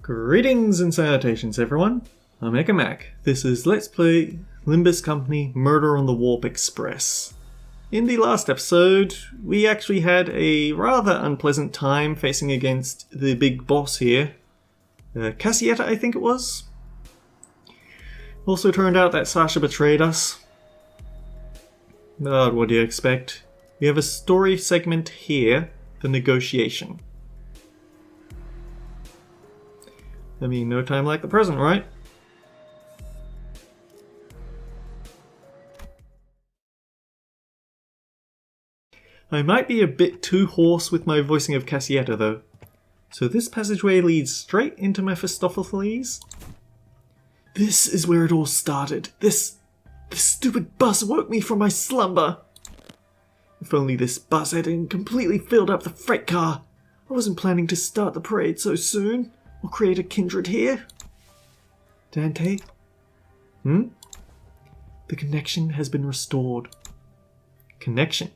Greetings and salutations everyone, I'm Eka Mac. This is Let's Play Limbus Company Murder on the Warp Express. In the last episode, we actually had a rather unpleasant time facing against the big boss here. Cassietta, I think it was. Also turned out that Sasha betrayed us. But what do you expect? We have a story segment here, the negotiation. I mean, no time like the present, right? I might be a bit too hoarse with my voicing of Cassietta, though. So this passageway leads straight into Mephistopheles? This is where it all started. This stupid bus woke me from my slumber. If only this bus hadn't completely filled up the freight car. I wasn't planning to start the parade so soon. Or create a kindred here? Dante? The connection has been restored. Connection?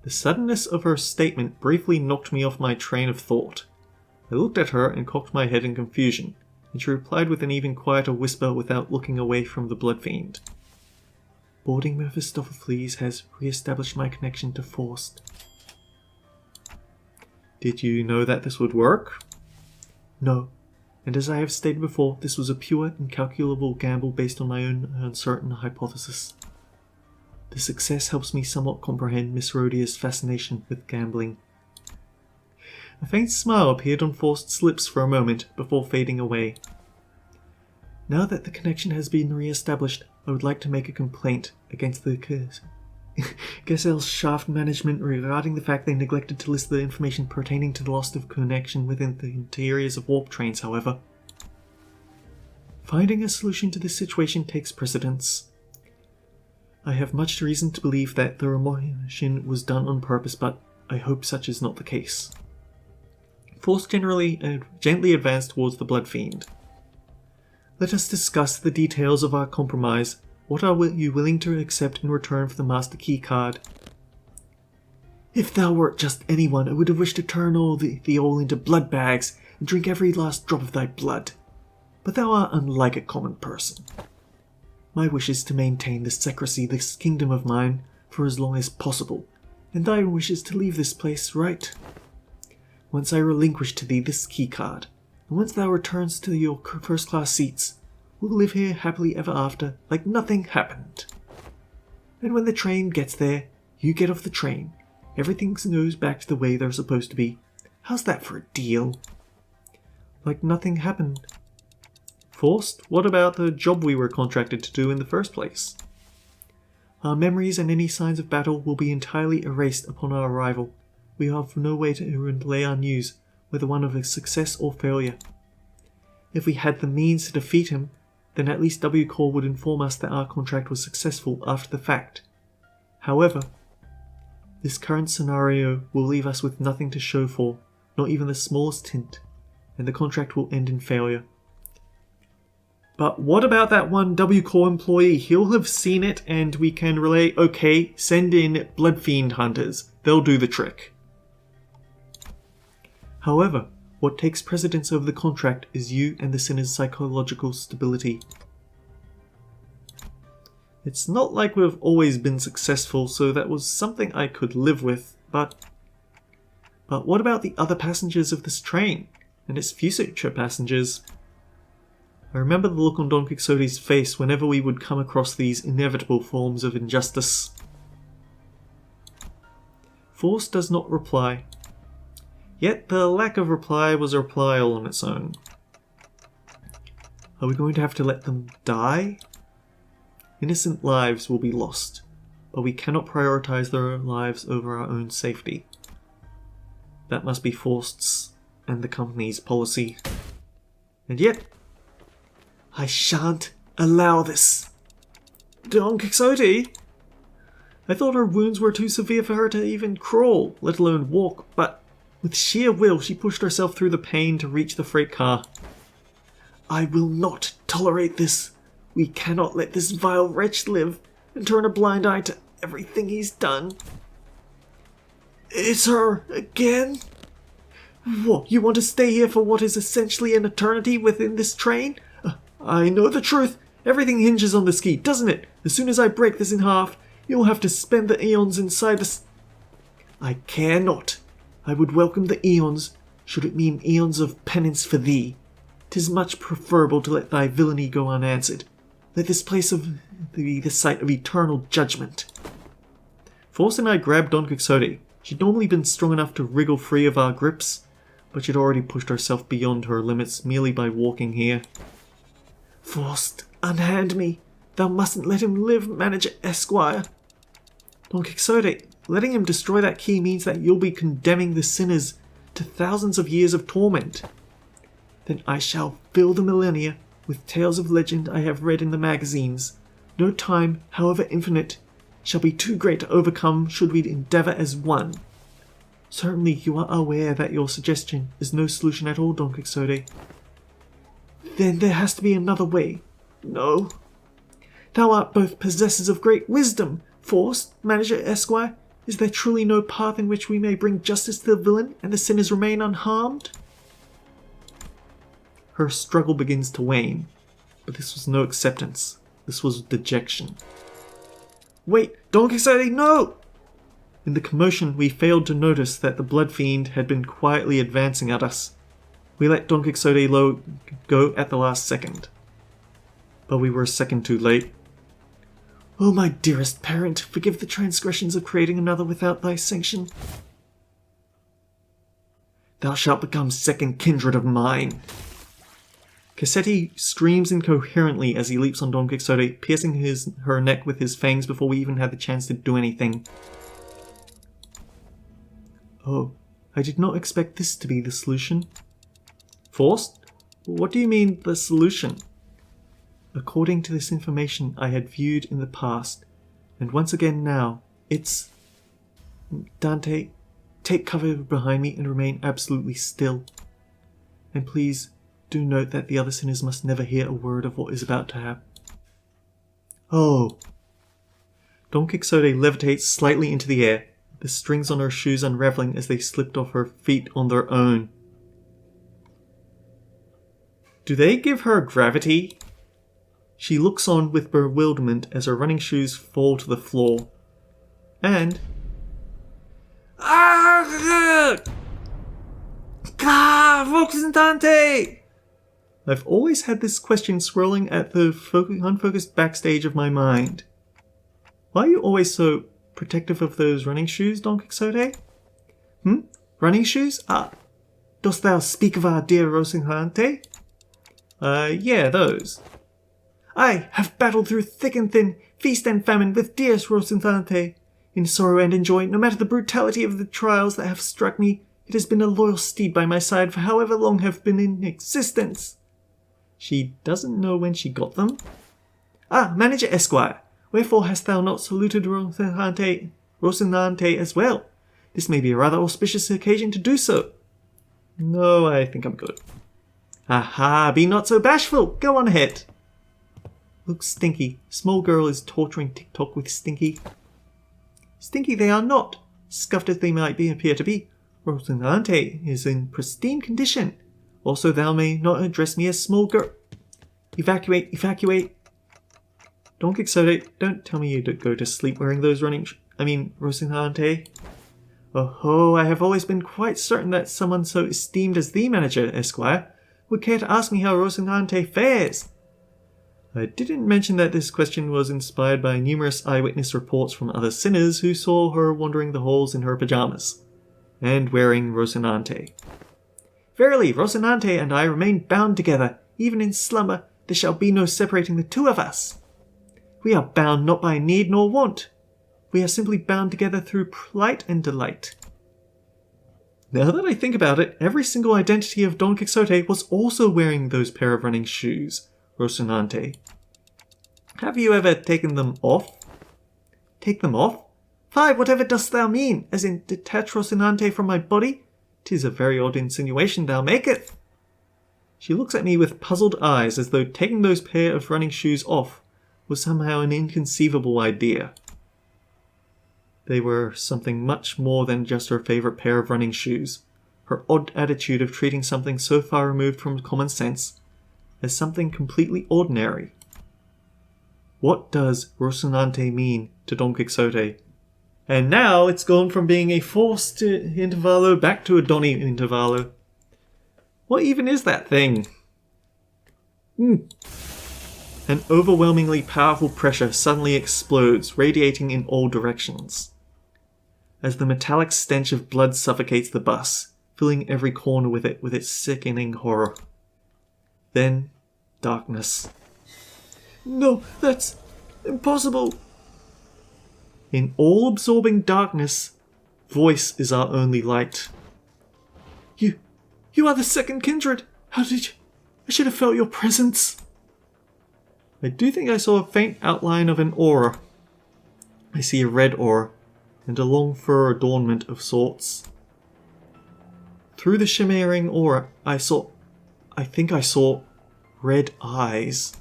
The suddenness of her statement briefly knocked me off my train of thought. I looked at her and cocked my head in confusion, and she replied with an even quieter whisper without looking away from the blood fiend. Boarding Mephistopheles has re-established my connection to Faust. Did you know that this would work? No, and as I have stated before, this was a pure, incalculable gamble based on my own uncertain hypothesis. The success helps me somewhat comprehend Miss Rhodia's fascination with gambling. A faint smile appeared on Faust's lips for a moment before fading away. Now that the connection has been re-established, I would like to make a complaint against the Gazelle Shaft management regarding the fact they neglected to list the information pertaining to the loss of connection within the interiors of warp trains, however. Finding a solution to this situation takes precedence. I have much reason to believe that the remotion was done on purpose, but I hope such is not the case. Faust gently advanced towards the blood fiend. Let us discuss the details of our compromise. What are you willing to accept in return for the Master Key card? If thou wert just anyone, I would have wished to turn all thee all into blood bags and drink every last drop of thy blood. But thou art unlike a common person. My wish is to maintain the secrecy this kingdom of mine for as long as possible, and thy wish is to leave this place, right? Once I relinquish to thee this key card, and once thou returns to your first-class seats, we'll live here happily ever after, like nothing happened. And when the train gets there, you get off the train. Everything goes back to the way they're supposed to be. How's that for a deal? Like nothing happened. Faust, what about the job we were contracted to do in the first place? Our memories and any signs of battle will be entirely erased upon our arrival. We have no way to relay our news, whether one of a success or failure. If we had the means to defeat him, then at least W Corps would inform us that our contract was successful after the fact. However, this current scenario will leave us with nothing to show for, not even the smallest hint, and the contract will end in failure. But what about that one W Corps employee? He'll have seen it and we can relay, okay, send in Blood Fiend hunters. They'll do the trick. However, what takes precedence over the contract is you and the sinner's psychological stability. It's not like we've always been successful, so that was something I could live with, but what about the other passengers of this train, and its future passengers? I remember the look on Don Quixote's face whenever we would come across these inevitable forms of injustice. Faust does not reply. Yet the lack of reply was a reply all on its own. Are we going to have to let them die? Innocent lives will be lost, but we cannot prioritize their lives over our own safety. That must be Faust's and the company's policy. And yet, I shan't allow this. Don Quixote? I thought her wounds were too severe for her to even crawl, let alone walk, but with sheer will, she pushed herself through the pain to reach the freight car. I will not tolerate this. We cannot let this vile wretch live and turn a blind eye to everything he's done. It's her again? What, you want to stay here for what is essentially an eternity within this train? I know the truth. Everything hinges on this key, doesn't it? As soon as I break this in half, you'll have to spend the eons inside this. I care not. I would welcome the eons, should it mean eons of penance for thee. 'Tis much preferable to let thy villainy go unanswered. Let this place be the site of eternal judgment. Force and I grabbed Don Quixote. She'd normally been strong enough to wriggle free of our grips, but she'd already pushed herself beyond her limits merely by walking here. Faust, unhand me. Thou mustn't let him live, Manager Esquire. Don Quixote, letting him destroy that key means that you'll be condemning the sinners to thousands of years of torment. Then I shall fill the millennia with tales of legend I have read in the magazines. No time, however infinite, shall be too great to overcome should we endeavour as one. Certainly you are aware that your suggestion is no solution at all, Don Quixote. Then there has to be another way. No. Thou art both possessors of great wisdom. Faust, Manager Esquire, is there truly no path in which we may bring justice to the villain and the sinners remain unharmed? Her struggle begins to wane, but this was no acceptance. This was dejection. Wait, Don Quixote, no! In the commotion, we failed to notice that the blood fiend had been quietly advancing at us. We let Don Quixote go at the last second. But we were a second too late. Oh, my dearest parent, forgive the transgressions of creating another without thy sanction. Thou shalt become second kindred of mine. Cassetti screams incoherently as he leaps on Don Quixote, piercing her neck with his fangs before we even had the chance to do anything. Oh, I did not expect this to be the solution. Faust? What do you mean, the solution? According to this information I had viewed in the past, and once again now, it's... Dante, take cover behind me and remain absolutely still. And please, do note that the other sinners must never hear a word of what is about to happen. Oh. Don Quixote levitates slightly into the air, the strings on her shoes unraveling as they slipped off her feet on their own. Do they give her gravity? She looks on with bewilderment as her running shoes fall to the floor. And... Dante! I've always had this question swirling at the unfocused backstage of my mind. Why are you always so protective of those running shoes, Don Quixote? Running shoes? Dost thou speak of our dear Rocinante? Yeah, those. I have battled through thick and thin, feast and famine with dearest Rocinante. In sorrow and in joy, no matter the brutality of the trials that have struck me, it has been a loyal steed by my side for however long have been in existence. She doesn't know when she got them? Manager Esquire, wherefore hast thou not saluted Rocinante as well? This may be a rather auspicious occasion to do so. No, I think I'm good. Aha, be not so bashful. Go on ahead. Look, Stinky. Small girl is torturing TikTok with Stinky. Stinky they are not. Scuffed as they might appear to be. Rocinante is in pristine condition. Also, thou may not address me as small girl. Evacuate, evacuate. Don Quixote, don't tell me you go to sleep wearing those Rocinante. Oh, I have always been quite certain that someone so esteemed as thee, Manager Esquire, would care to ask me how Rocinante fares. I didn't mention that this question was inspired by numerous eyewitness reports from other sinners who saw her wandering the halls in her pajamas, and wearing Rocinante. Verily, Rocinante and I remain bound together. Even in slumber, there shall be no separating the two of us. We are bound not by need nor want. We are simply bound together through plight and delight. Now that I think about it, every single identity of Don Quixote was also wearing those pair of running shoes, Rocinante. Have you ever taken them off? Take them off? Fie, whatever dost thou mean? As in, detach Rocinante from my body? 'Tis a very odd insinuation thou maketh. She looks at me with puzzled eyes, as though taking those pair of running shoes off was somehow an inconceivable idea. They were something much more than just her favourite pair of running shoes. her odd attitude of treating something so far removed from common sense as something completely ordinary. What does Rocinante mean to Don Quixote? And now it's gone from being a forced intervallo back to a Donny intervallo. What even is that thing? An overwhelmingly powerful pressure suddenly explodes, radiating in all directions. As the metallic stench of blood suffocates the bus, filling every corner with its sickening horror. Then, darkness. No, that's impossible. In all-absorbing darkness, voice is our only light. You are the second kindred. How did you... I should have felt your presence. I do think I saw a faint outline of an aura. I see a red aura, and a long fur adornment of sorts. Through the shimmering aura, I think I saw red eyes.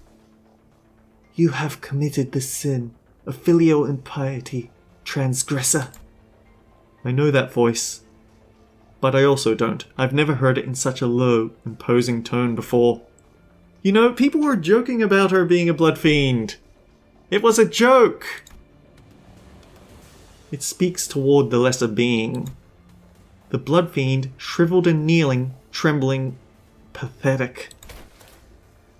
You have committed the sin of filial impiety, transgressor. I know that voice, but I also don't. I've never heard it in such a low, imposing tone before. You know, people were joking about her being a blood fiend. It was a joke! It speaks toward the lesser being. The blood fiend, shriveled and kneeling, trembling, pathetic.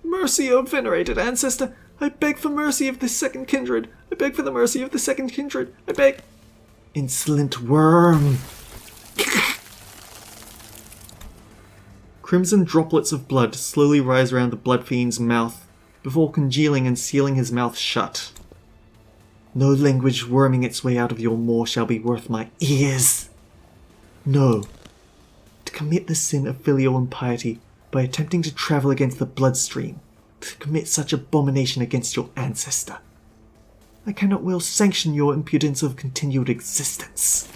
Mercy, O venerated ancestor! I beg for mercy of the second kindred! I beg for the mercy of the second kindred! I beg... Insolent worm! Crimson droplets of blood slowly rise around the blood fiend's mouth, before congealing and sealing his mouth shut. No language worming its way out of your maw shall be worth my ears. No. To commit the sin of filial impiety by attempting to travel against the bloodstream, to commit such abomination against your ancestor, I cannot well sanction your impudence of continued existence.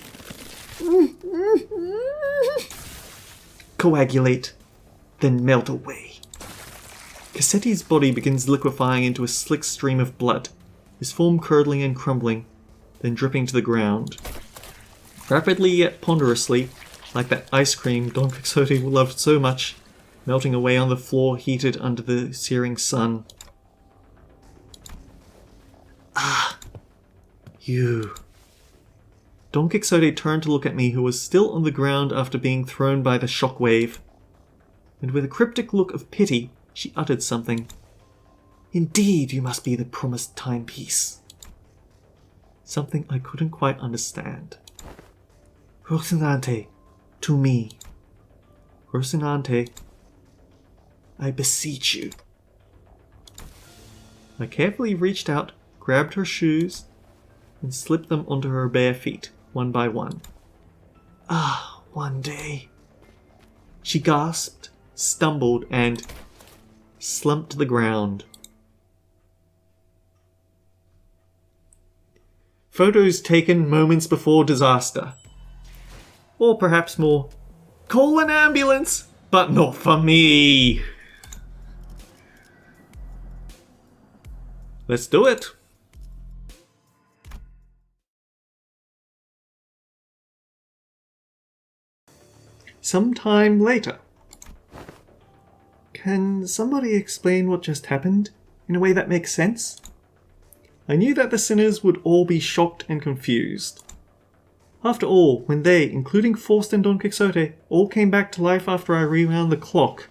Coagulate, then melt away. Cassetti's body begins liquefying into a slick stream of blood, his form curdling and crumbling, then dripping to the ground. Rapidly yet ponderously, like that ice cream Don Quixote loved so much, melting away on the floor heated under the searing sun. Ah, you. Don Quixote turned to look at me, who was still on the ground after being thrown by the shockwave. And with a cryptic look of pity, she uttered something. Indeed, you must be the promised timepiece. Something I couldn't quite understand. Rocinante, to me. Rocinante, I beseech you. I carefully reached out, grabbed her shoes, and slipped them onto her bare feet, one by one. Ah, one day. She gasped, stumbled, and slumped to the ground. Photos taken moments before disaster. Or perhaps more, call an ambulance, but not for me. Let's do it. Sometime later. Can somebody explain what just happened in a way that makes sense? I knew that the sinners would all be shocked and confused. After all, when they, including Faust and Don Quixote, all came back to life after I rewound the clock,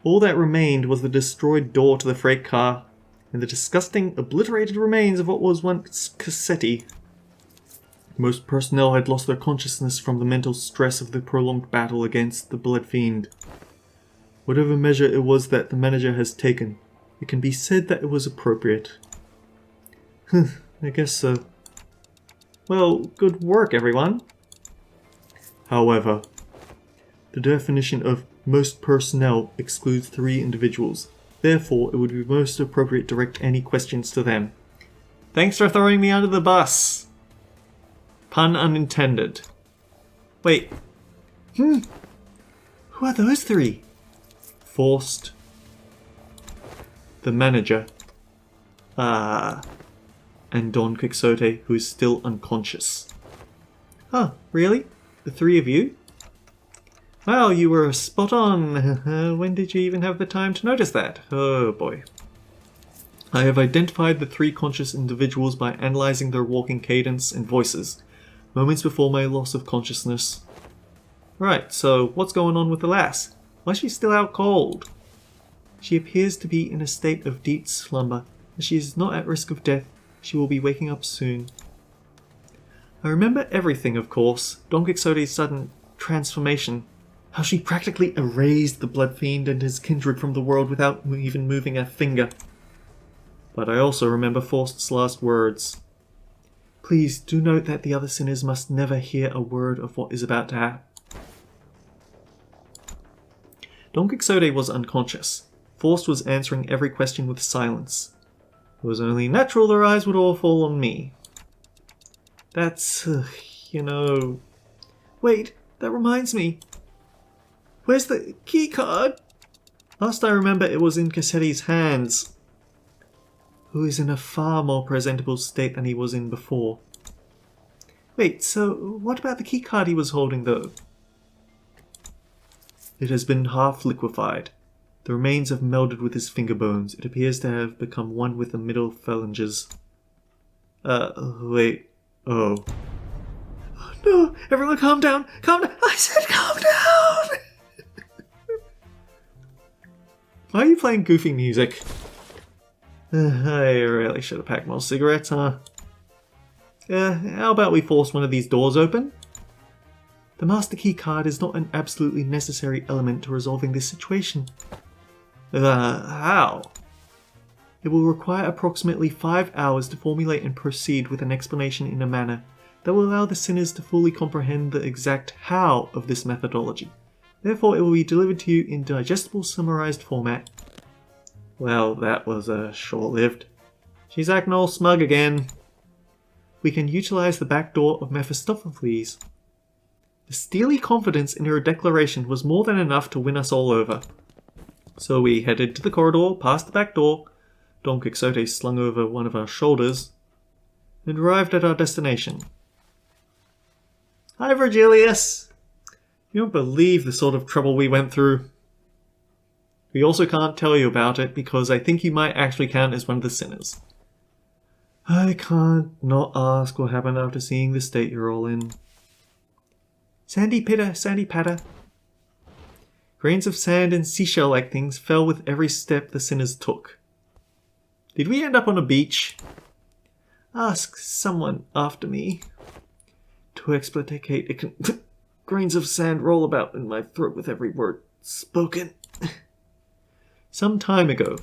all that remained was the destroyed door to the freight car and the disgusting, obliterated remains of what was once Cassetti. Most personnel had lost their consciousness from the mental stress of the prolonged battle against the Blood Fiend. Whatever measure it was that the manager has taken, it can be said that it was appropriate. I guess so. Well, good work, everyone. However, the definition of most personnel excludes 3 individuals. Therefore, it would be most appropriate to direct any questions to them. Thanks for throwing me under the bus. Pun unintended. Wait. Who are those 3? Faust, the manager, and Don Quixote, who is still unconscious. Huh, really? The 3 of you? Well, you were spot on. When did you even have the time to notice that? Oh boy. I have identified the 3 conscious individuals by analysing their walking cadence and voices, moments before my loss of consciousness. Right, so what's going on with the lass? Why is she still out cold? She appears to be in a state of deep slumber. As she is not at risk of death, she will be waking up soon. I remember everything, of course. Don Quixote's sudden transformation. How she practically erased the Blood Fiend and his kindred from the world without even moving a finger. But I also remember Faust's last words. Please do note that the other sinners must never hear a word of what is about to happen. Don Quixote was unconscious. Faust was answering every question with silence. It was only natural their eyes would all fall on me. That's, Wait, that reminds me. Where's the key card? Last I remember it was in Cassetti's hands, who is in a far more presentable state than he was in before. Wait, so what about the key card he was holding though? It has been half liquefied. The remains have melded with his finger bones. It appears to have become one with the middle phalanges. Wait. Oh. Oh no! Everyone calm down! Calm down! I said calm down! Why are you playing goofy music? I really should have packed more cigarettes, huh? How about we force one of these doors open? The master key card is not an absolutely necessary element to resolving this situation. How? It will require approximately 5 hours to formulate and proceed with an explanation in a manner that will allow the sinners to fully comprehend the exact how of this methodology. Therefore, it will be delivered to you in digestible, summarized format. Well, that was short-lived. She's acting all smug again. We can utilize the back door of Mephistopheles. The steely confidence in her declaration was more than enough to win us all over. So we headed to the corridor, past the back door, Don Quixote slung over one of our shoulders, and arrived at our destination. Hi, Virgilius! You don't believe the sort of trouble we went through. We also can't tell you about it because I think you might actually count as one of the sinners. I can't not ask what happened after seeing the state you're all in. Sandy pitter, sandy patter. Grains of sand and seashell-like things fell with every step the sinners took. Did we end up on a beach? Ask someone after me. To explicate, it can grains of sand roll about in my throat with every word spoken. Some time ago,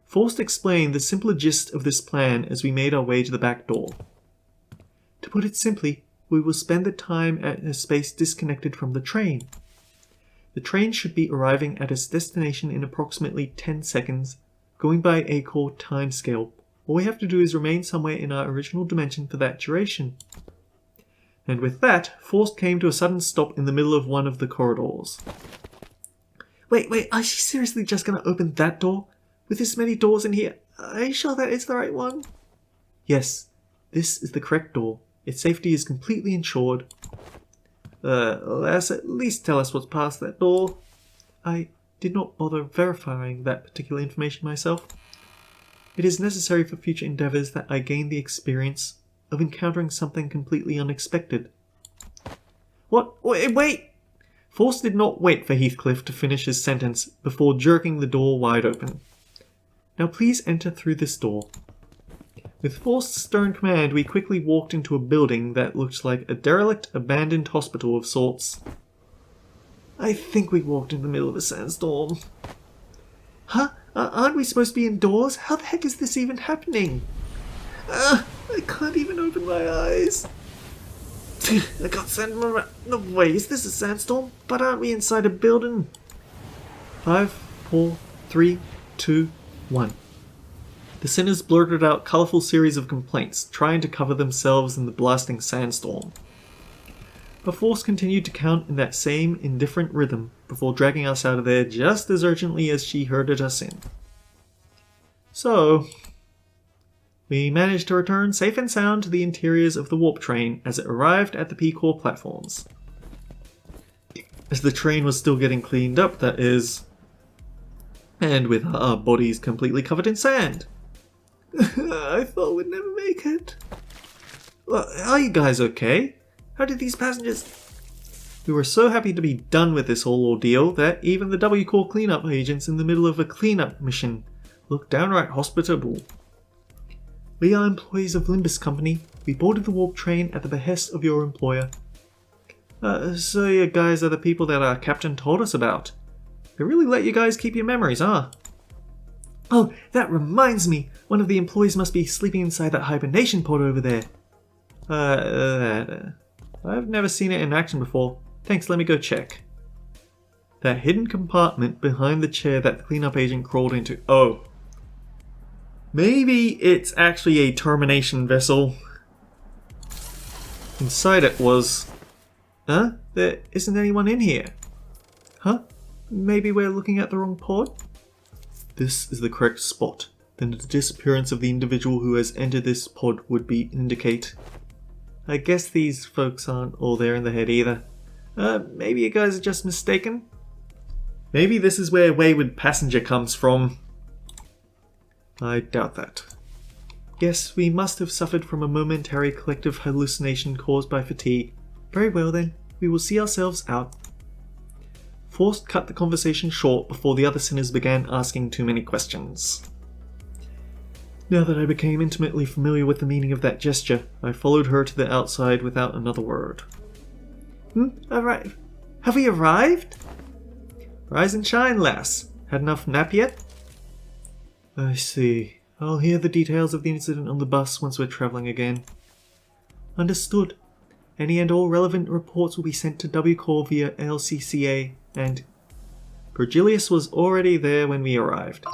Faust explained the simpler gist of this plan as we made our way to the back door. To put it simply, we will spend the time at a space disconnected from the train. The train should be arriving at its destination in approximately 10 seconds, going by a core timescale. All we have to do is remain somewhere in our original dimension for that duration. And with that, Faust came to a sudden stop in the middle of one of the corridors. Wait, are you seriously just going to open that door? With this many doors in here, are you sure that is the right one? Yes, this is the correct door. Its safety is completely ensured. Lass, at least tell us what's past that door. I did not bother verifying that particular information myself. It is necessary for future endeavours that I gain the experience of encountering something completely unexpected. What? Wait! Faust did not wait for Heathcliff to finish his sentence before jerking the door wide open. Now please enter through this door. With Faust's stern command, we quickly walked into a building that looked like a derelict, abandoned hospital of sorts. I think we walked in the middle of a sandstorm. Huh? Aren't we supposed to be indoors? How the heck is this even happening? I can't even open my eyes. I got sand around. No way, is this a sandstorm? But aren't we inside a building? 5, 4, 3, 2, 1. The sinners blurted out a colourful series of complaints, trying to cover themselves in the blasting sandstorm. But Faust continued to count in that same indifferent rhythm before dragging us out of there just as urgently as she herded us in. So, we managed to return safe and sound to the interiors of the warp train as it arrived at the P-Core platforms. As the train was still getting cleaned up, that is. And with our bodies completely covered in sand. I thought we'd never make it. Well, are you guys okay? How did these passengers... We were so happy to be done with this whole ordeal that even the W-Corps cleanup agents in the middle of a cleanup mission looked downright hospitable. We are employees of Limbus Company. We boarded the warp train at the behest of your employer. So you guys are the people that our captain told us about. They really let you guys keep your memories, huh? Oh, that reminds me. One of the employees must be sleeping inside that hibernation pod over there. I've never seen it in action before. Thanks, let me go check. That hidden compartment behind the chair that the cleanup agent crawled into. Oh. Maybe it's actually a termination vessel. Inside it was... Huh? There isn't anyone in here. Huh? Maybe we're looking at the wrong pod? This is the correct spot. Then the disappearance of the individual who has entered this pod would indicate. I guess these folks aren't all there in the head either. Maybe you guys are just mistaken? Maybe this is where Wayward Passenger comes from. I doubt that. Yes, we must have suffered from a momentary collective hallucination caused by fatigue. Very well then, we will see ourselves out. Forst cut the conversation short before the other sinners began asking too many questions. Now that I became intimately familiar with the meaning of that gesture, I followed her to the outside without another word. Alright. Have we arrived? Rise and shine, lass. Had enough nap yet? I see. I'll hear the details of the incident on the bus once we're travelling again. Understood. Any and all relevant reports will be sent to W-Corps via LCCA, and Virgilius was already there when we arrived.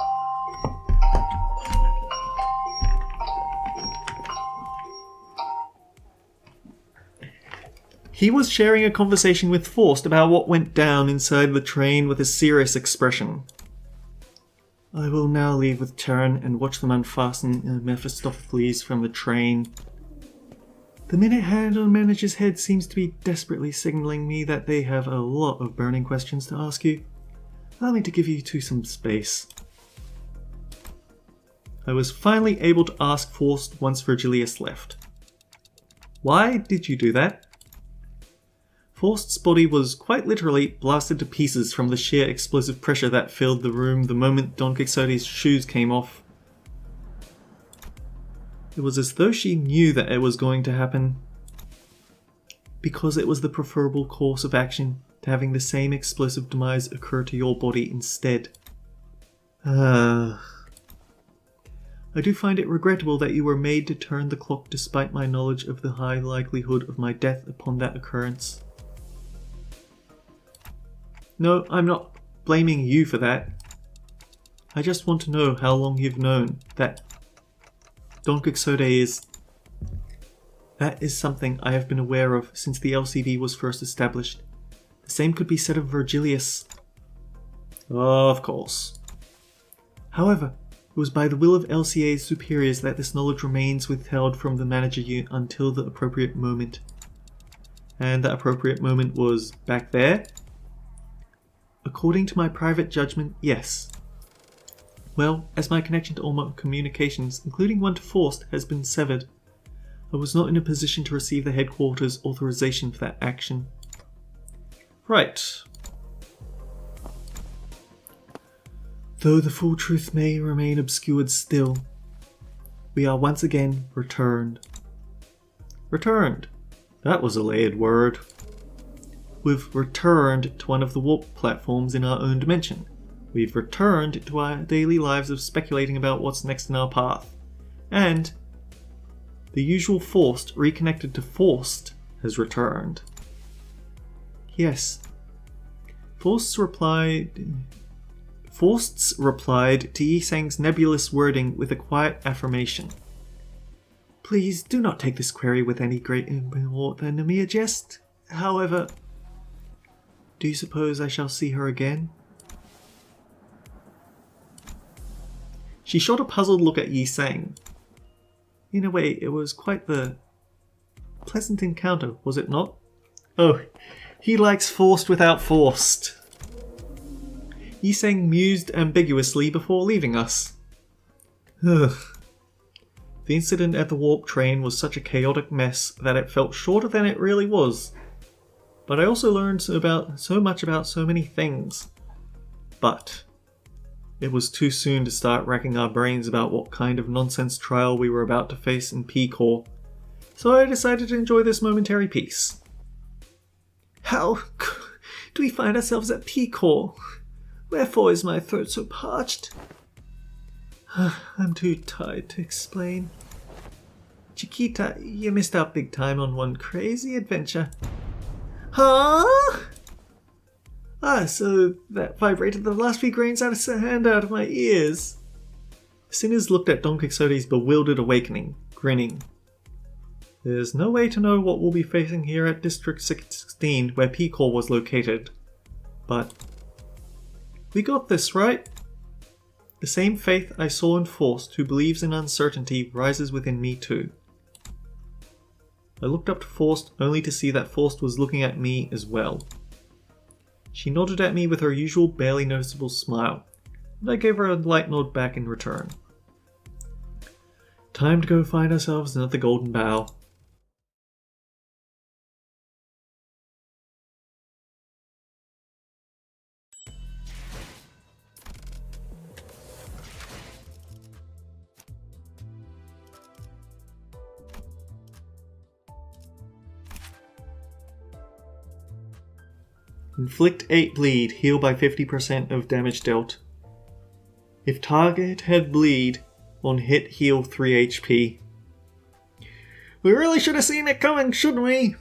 He was sharing a conversation with Forst about what went down inside the train with a serious expression. I will now leave with Terran and watch them unfasten Mephistopheles from the train. The minute hand on manager's head seems to be desperately signalling me that they have a lot of burning questions to ask you. Allow me to give you two some space. I was finally able to ask Forst once Virgilius left. Why did you do that? Forst's body was quite literally blasted to pieces from the sheer explosive pressure that filled the room the moment Don Quixote's shoes came off. It was as though she knew that it was going to happen, because it was the preferable course of action to having the same explosive demise occur to your body instead. I do find it regrettable that you were made to turn the clock despite my knowledge of the high likelihood of my death upon that occurrence. No, I'm not blaming you for that. I just want to know how long you've known that Don Quixote is... That is something I have been aware of since the LCV was first established. The same could be said of Virgilius. Of course. However, it was by the will of LCA's superiors that this knowledge remains withheld from the manager unit until the appropriate moment. And that appropriate moment was back there? According to my private judgment, yes. Well, as my connection to all my communications, including one to Forst, has been severed, I was not in a position to receive the headquarters' authorization for that action. Right. Though the full truth may remain obscured still, we are once again returned. Returned. That was a layered word. We've returned to one of the warp platforms in our own dimension. We've returned to our daily lives of speculating about what's next in our path. And the usual Forst reconnected to Forst has returned. Yes. Forst's replied to Yisang's nebulous wording with a quiet affirmation. Please do not take this query with any great import than a mere jest. However, do you suppose I shall see her again? She shot a puzzled look at Yisang. In a way, it was quite the pleasant encounter, was it not? Oh, He likes forced without forced. Yiseng mused ambiguously before leaving us. Ugh. The incident at the warp train was such a chaotic mess that it felt shorter than it really was. But I also learned so much about so many things. But it was too soon to start racking our brains about what kind of nonsense trial we were about to face in P-Corps, so I decided to enjoy this momentary peace. How do we find ourselves at P-Corps? Wherefore is my throat so parched? I'm too tired to explain. Chiquita, you missed out big time on one crazy adventure. Huh? So that vibrated the last few grains out of sand out of my ears. Sinners looked at Don Quixote's bewildered awakening, grinning. There's no way to know what we'll be facing here at District 16, where P-Corps was located. But we got this, right? The same faith I saw in Faust, who believes in uncertainty, rises within me too. I looked up to Faust only to see that Faust was looking at me as well. She nodded at me with her usual barely noticeable smile, and I gave her a light nod back in return. Time to go find ourselves another golden bough. Inflict 8 bleed, heal by 50% of damage dealt. If target had bleed, on hit heal 3 HP. We really should have seen it coming, shouldn't we?